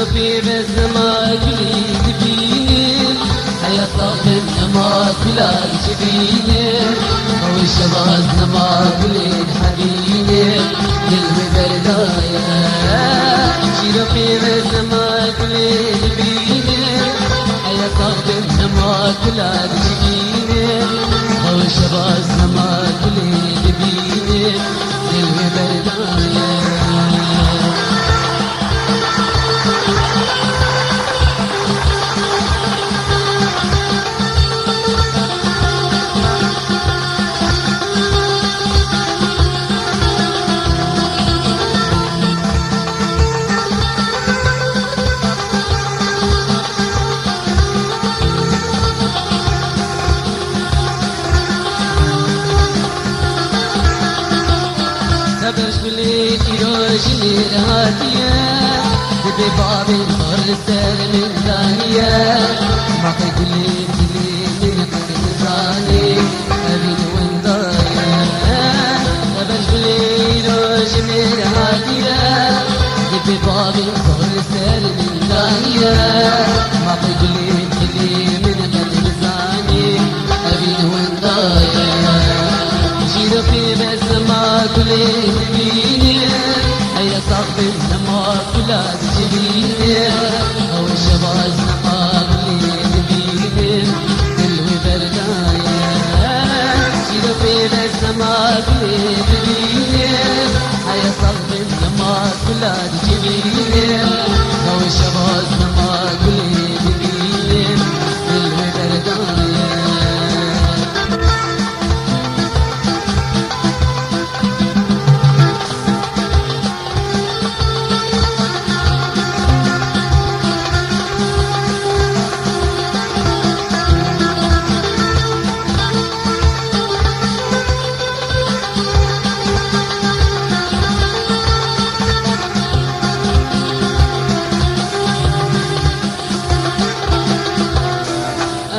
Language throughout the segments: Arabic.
شرفي بس ما كلي تبيني حياة طاقتنا ما كلا تبيني والشبازنا ما كلي حبيني قلبي بردايا شرفي بس ما كلي تبيني حياة طاقتنا ما كلا تبيني والشبازنا ما كلي تبيني قلبي بردايا بلي تيروشني هاتية بباب الفرسان من ثانية ما تقولي من قرصاني أبين وندايا بلي تيروشني هاتية بباب الفرسان من ثانية ما تقولي من قرصاني أبين وندايا شيرفي بس ما كلي تبيني هيا صاحبي ما كلا تجيني او الشباز ما كلي تبيني قلبي بردايا شيرفي بس ما كلي تبيني هيا صاحبي ما كلا تجيني او الشباز ما كلي تبيني قلبي بردايا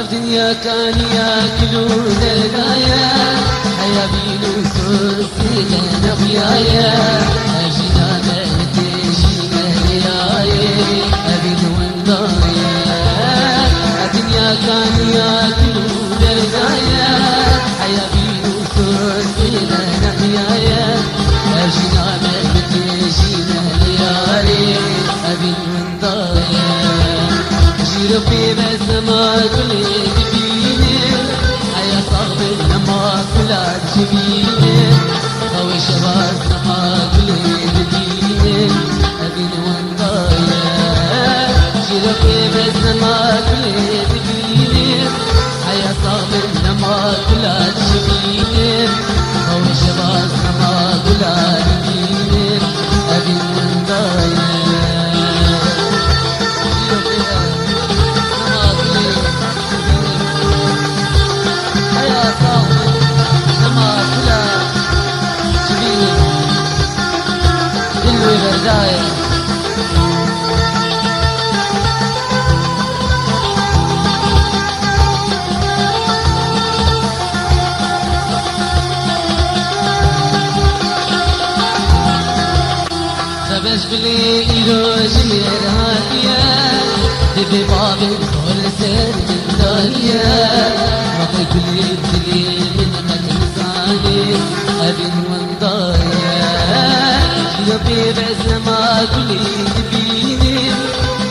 الدنيا كان ياكلون الغاية حيا بينو سوسي لنا ويايا أجينا مهديشينا ريايا أبين وندايا الدنيا كان ياكلون الغاية حيا بينو سوسي لنا ويايا أجينا مهديشينا ريايا أبين وندايا شرفي بس ما كلي تبيني حيا صاحبي ما كلا تبيني او شباب ما كلي تبيني أبين وندايا شرفي بس ما كلي تبيني حيا صاحبي ما كلا تبيني او شباب ما كلا تبيني أبين وندايا بلي يروجني الهاتية بباب الفرسان من ثانية ما تقولي من قتلساني أبين وندايا شرفي بس ما كلي تبيني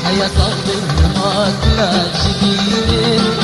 هيا صاحبي ما كلا تشبيني